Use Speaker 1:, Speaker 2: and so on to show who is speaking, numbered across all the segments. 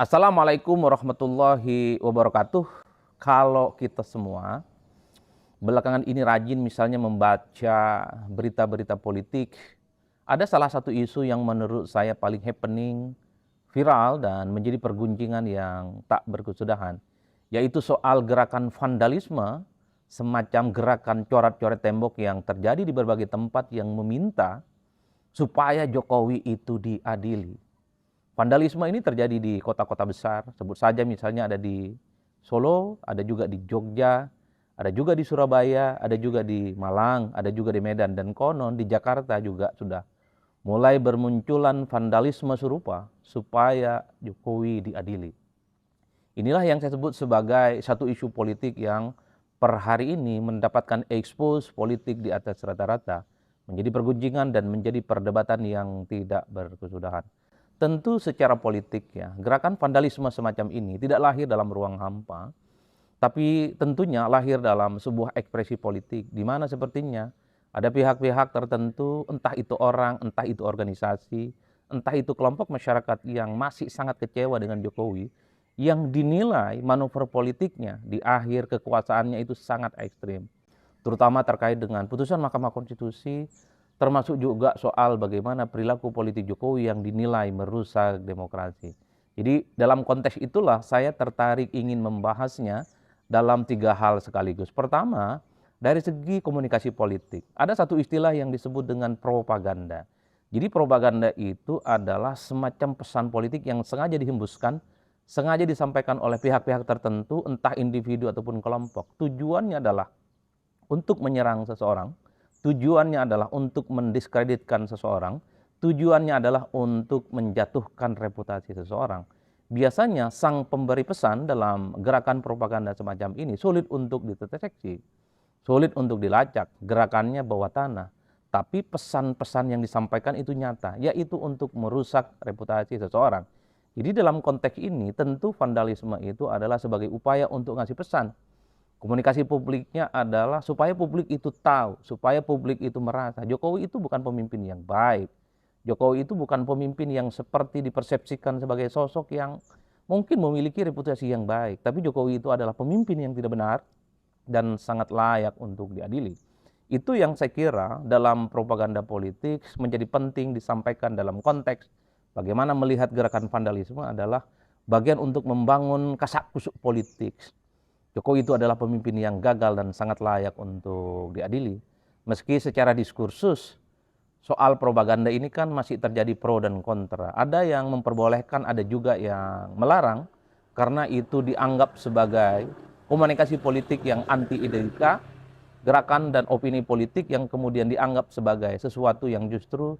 Speaker 1: Assalamualaikum warahmatullahi wabarakatuh. Kalau kita semua belakangan ini rajin misalnya membaca berita-berita politik, ada salah satu isu yang menurut saya paling happening, viral dan menjadi pergunjingan yang tak berkesudahan, yaitu soal gerakan vandalisme, semacam gerakan coret-coret tembok yang terjadi di berbagai tempat yang meminta supaya Jokowi itu diadili. Vandalisme ini terjadi di kota-kota besar, sebut saja misalnya ada di Solo, ada juga di Jogja, ada juga di Surabaya, ada juga di Malang, ada juga di Medan, dan konon di Jakarta juga sudah mulai bermunculan vandalisme serupa supaya Jokowi diadili. Inilah yang saya sebut sebagai satu isu politik yang per hari ini mendapatkan expose politik di atas rata-rata, menjadi pergunjingan dan menjadi perdebatan yang tidak berkesudahan. Tentu secara politik ya, gerakan vandalisme semacam ini tidak lahir dalam ruang hampa, tapi tentunya lahir dalam sebuah ekspresi politik, di mana sepertinya ada pihak-pihak tertentu, entah itu orang, entah itu organisasi, entah itu kelompok masyarakat yang masih sangat kecewa dengan Jokowi, yang dinilai manuver politiknya di akhir kekuasaannya itu sangat ekstrim. Terutama terkait dengan putusan Mahkamah Konstitusi, termasuk juga soal bagaimana perilaku politik Jokowi yang dinilai merusak demokrasi. Jadi dalam konteks itulah saya tertarik ingin membahasnya dalam tiga hal sekaligus. Pertama, dari segi komunikasi politik, ada satu istilah yang disebut dengan propaganda. Jadi propaganda itu adalah semacam pesan politik yang sengaja dihembuskan, sengaja disampaikan oleh pihak-pihak tertentu, entah individu ataupun kelompok. Tujuannya adalah untuk menyerang seseorang, tujuannya adalah untuk mendiskreditkan seseorang, tujuannya adalah untuk menjatuhkan reputasi seseorang. Biasanya sang pemberi pesan dalam gerakan propaganda semacam ini sulit untuk dideteksi, sulit untuk dilacak, gerakannya bawah tanah. Tapi pesan-pesan yang disampaikan itu nyata, yaitu untuk merusak reputasi seseorang. Jadi dalam konteks ini tentu vandalisme itu adalah sebagai upaya untuk ngasih pesan. Komunikasi publiknya adalah supaya publik itu tahu, supaya publik itu merasa Jokowi itu bukan pemimpin yang baik. Jokowi itu bukan pemimpin yang seperti dipersepsikan sebagai sosok yang mungkin memiliki reputasi yang baik. Tapi Jokowi itu adalah pemimpin yang tidak benar dan sangat layak untuk diadili. Itu yang saya kira dalam propaganda politik menjadi penting disampaikan dalam konteks bagaimana melihat gerakan vandalisme adalah bagian untuk membangun kasak-kusuk politik. Jokowi itu adalah pemimpin yang gagal dan sangat layak untuk diadili. Meski secara diskursus soal propaganda ini kan masih terjadi pro dan kontra. Ada yang memperbolehkan, ada juga yang melarang karena itu dianggap sebagai komunikasi politik yang anti-etika, gerakan dan opini politik yang kemudian dianggap sebagai sesuatu yang justru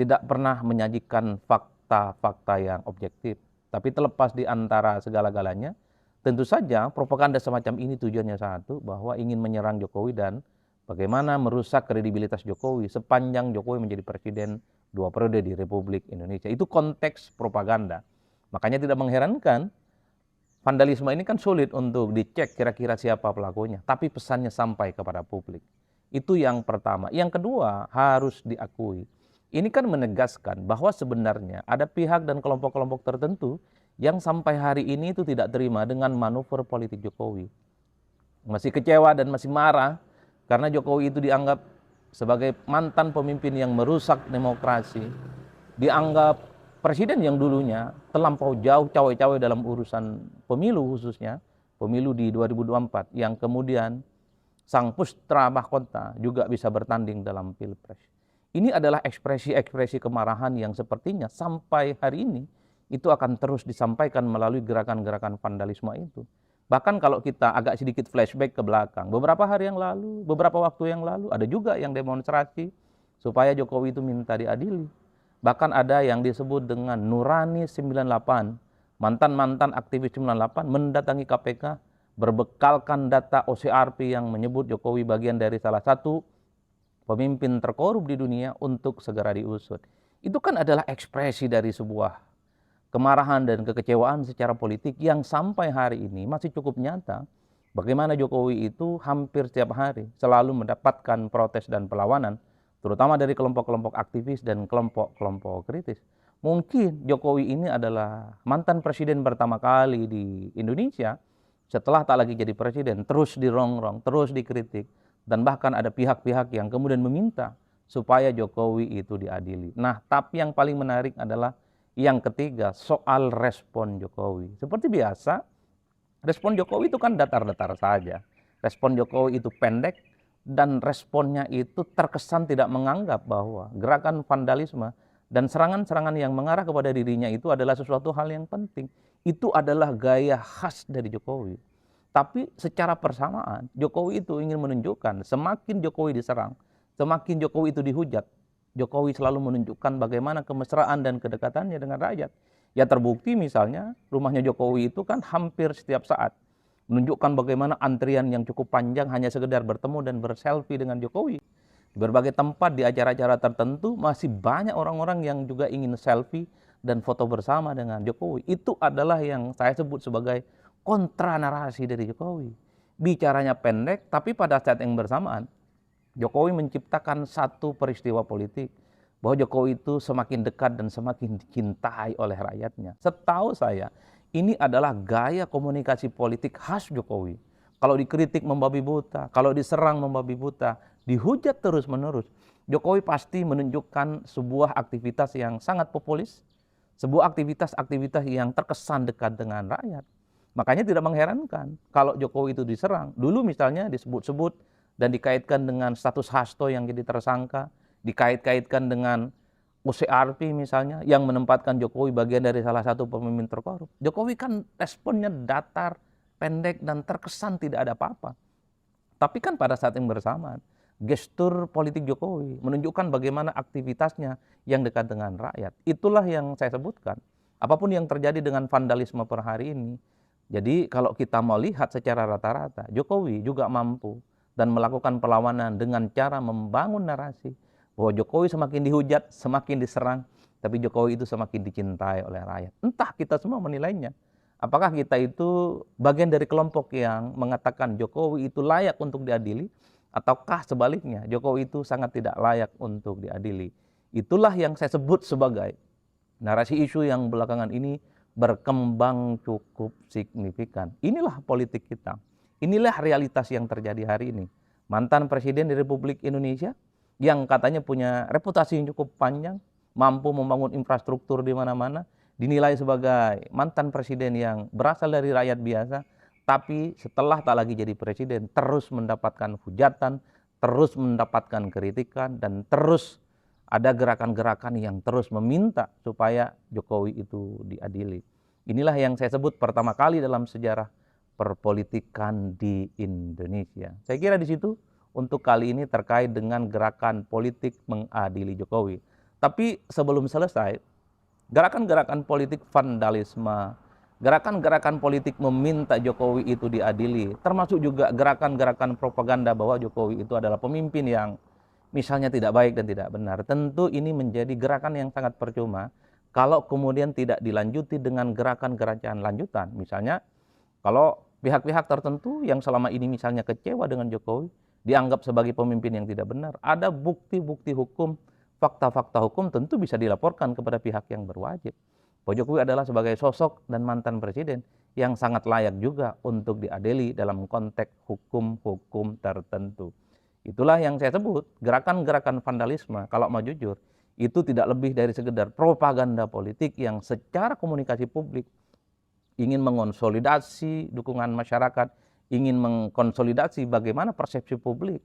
Speaker 1: tidak pernah menyajikan fakta-fakta yang objektif. Tapi terlepas di antara segala-galanya, tentu saja propaganda semacam ini tujuannya satu, bahwa ingin menyerang Jokowi dan bagaimana merusak kredibilitas Jokowi sepanjang Jokowi menjadi presiden 2 periode di Republik Indonesia. Itu konteks propaganda. Makanya tidak mengherankan, vandalisme ini kan sulit untuk dicek kira-kira siapa pelakunya, tapi pesannya sampai kepada publik. Itu yang pertama. Yang kedua, harus diakui, ini kan menegaskan bahwa sebenarnya ada pihak dan kelompok-kelompok tertentu yang sampai hari ini itu tidak terima dengan manuver politik Jokowi. Masih kecewa dan masih marah karena Jokowi itu dianggap sebagai mantan pemimpin yang merusak demokrasi. Dianggap presiden yang dulunya terlampau jauh cawe-cawe dalam urusan pemilu, khususnya pemilu di 2024, yang kemudian sang putra mahkota juga bisa bertanding dalam pilpres. Ini adalah ekspresi-ekspresi kemarahan yang sepertinya sampai hari ini itu akan terus disampaikan melalui gerakan-gerakan vandalisme itu. Bahkan kalau kita agak sedikit flashback ke belakang, beberapa hari yang lalu, beberapa waktu yang lalu, ada juga yang demonstrasi supaya Jokowi itu minta diadili. Bahkan ada yang disebut dengan Nurani 98, mantan-mantan aktivis 98 mendatangi KPK, berbekalkan data OCRP yang menyebut Jokowi bagian dari salah satu pemimpin terkorup di dunia untuk segera diusut. Itu kan adalah ekspresi dari sebuah kemarahan dan kekecewaan secara politik yang sampai hari ini masih cukup nyata. Bagaimana Jokowi itu hampir setiap hari selalu mendapatkan protes dan perlawanan, terutama dari kelompok-kelompok aktivis dan kelompok-kelompok kritis. Mungkin Jokowi ini adalah mantan presiden pertama kali di Indonesia setelah tak lagi jadi presiden, terus dirongrong, terus dikritik, dan bahkan ada pihak-pihak yang kemudian meminta supaya Jokowi itu diadili. Nah, tapi yang paling menarik adalah yang ketiga, soal respon Jokowi. Seperti biasa, respon Jokowi itu kan datar-datar saja. Respon Jokowi itu pendek dan responnya itu terkesan tidak menganggap bahwa gerakan vandalisme dan serangan-serangan yang mengarah kepada dirinya itu adalah sesuatu hal yang penting. Itu adalah gaya khas dari Jokowi. Tapi secara persamaan, Jokowi itu ingin menunjukkan semakin Jokowi diserang, semakin Jokowi itu dihujat, Jokowi selalu menunjukkan bagaimana kemesraan dan kedekatannya dengan rakyat. Ya terbukti misalnya rumahnya Jokowi itu kan hampir setiap saat menunjukkan bagaimana antrian yang cukup panjang hanya sekedar bertemu dan berselfie dengan Jokowi. Di berbagai tempat, di acara-acara tertentu, masih banyak orang-orang yang juga ingin selfie dan foto bersama dengan Jokowi. Itu adalah yang saya sebut sebagai kontra narasi dari Jokowi. Bicaranya pendek, tapi pada saat yang bersamaan, Jokowi menciptakan satu peristiwa politik bahwa Jokowi itu semakin dekat dan semakin dicintai oleh rakyatnya. Setahu saya, ini adalah gaya komunikasi politik khas Jokowi. Kalau dikritik membabi buta, kalau diserang membabi buta, dihujat terus-menerus, Jokowi pasti menunjukkan sebuah aktivitas yang sangat populis, sebuah aktivitas-aktivitas yang terkesan dekat dengan rakyat. Makanya tidak mengherankan kalau Jokowi itu diserang. Dulu misalnya disebut-sebut dan dikaitkan dengan status Hasto yang jadi tersangka, dikait-kaitkan dengan UCRP misalnya yang menempatkan Jokowi bagian dari salah satu pemimpin terkorup. Jokowi kan responnya datar, pendek, dan terkesan tidak ada apa-apa. Tapi kan pada saat yang bersamaan, gestur politik Jokowi menunjukkan bagaimana aktivitasnya yang dekat dengan rakyat. Itulah yang saya sebutkan. Apapun yang terjadi dengan vandalisme per hari ini, jadi kalau kita mau lihat secara rata-rata, Jokowi juga mampu dan melakukan perlawanan dengan cara membangun narasi bahwa Jokowi semakin dihujat, semakin diserang, tapi Jokowi itu semakin dicintai oleh rakyat. Entah kita semua menilainya. Apakah kita itu bagian dari kelompok yang mengatakan Jokowi itu layak untuk diadili, ataukah sebaliknya Jokowi itu sangat tidak layak untuk diadili. Itulah yang saya sebut sebagai narasi isu yang belakangan ini berkembang cukup signifikan. Inilah politik kita. Inilah realitas yang terjadi hari ini. Mantan Presiden di Republik Indonesia yang katanya punya reputasi yang cukup panjang, mampu membangun infrastruktur di mana-mana, dinilai sebagai mantan presiden yang berasal dari rakyat biasa, tapi setelah tak lagi jadi presiden, terus mendapatkan hujatan, terus mendapatkan kritikan, dan terus ada gerakan-gerakan yang terus meminta supaya Jokowi itu diadili. Inilah yang saya sebut pertama kali dalam sejarah perpolitikan di Indonesia. Saya kira di situ untuk kali ini terkait dengan gerakan politik mengadili Jokowi. Tapi sebelum selesai, gerakan-gerakan politik vandalisme, gerakan-gerakan politik meminta Jokowi itu diadili, termasuk juga gerakan-gerakan propaganda bahwa Jokowi itu adalah pemimpin yang misalnya tidak baik dan tidak benar. Tentu ini menjadi gerakan yang sangat percuma kalau kemudian tidak dilanjuti dengan gerakan-gerakan lanjutan. Misalnya kalau pihak-pihak tertentu yang selama ini misalnya kecewa dengan Jokowi, dianggap sebagai pemimpin yang tidak benar, ada bukti-bukti hukum, fakta-fakta hukum tentu bisa dilaporkan kepada pihak yang berwajib. Pak Jokowi adalah sebagai sosok dan mantan presiden yang sangat layak juga untuk diadili dalam konteks hukum-hukum tertentu. Itulah yang saya sebut gerakan-gerakan vandalisme, kalau mau jujur, itu tidak lebih dari sekedar propaganda politik yang secara komunikasi publik ingin mengonsolidasi dukungan masyarakat, ingin mengkonsolidasi bagaimana persepsi publik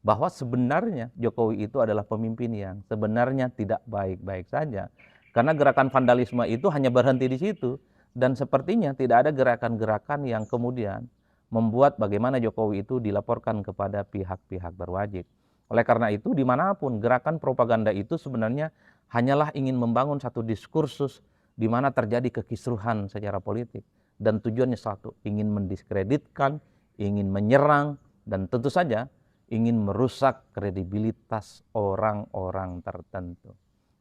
Speaker 1: bahwa sebenarnya Jokowi itu adalah pemimpin yang sebenarnya tidak baik-baik saja. Karena gerakan vandalisme itu hanya berhenti di situ, dan sepertinya tidak ada gerakan-gerakan yang kemudian membuat bagaimana Jokowi itu dilaporkan kepada pihak-pihak berwajib. Oleh karena itu, dimanapun gerakan propaganda itu sebenarnya hanyalah ingin membangun satu diskursus di mana terjadi kekisruhan secara politik. Dan tujuannya satu, ingin mendiskreditkan, ingin menyerang, dan tentu saja ingin merusak kredibilitas orang-orang tertentu.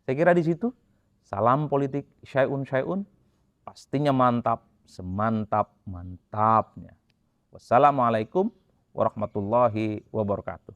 Speaker 1: Saya kira di situ, salam politik syai'un, pastinya mantap, semantap-mantapnya. Wassalamualaikum warahmatullahi wabarakatuh.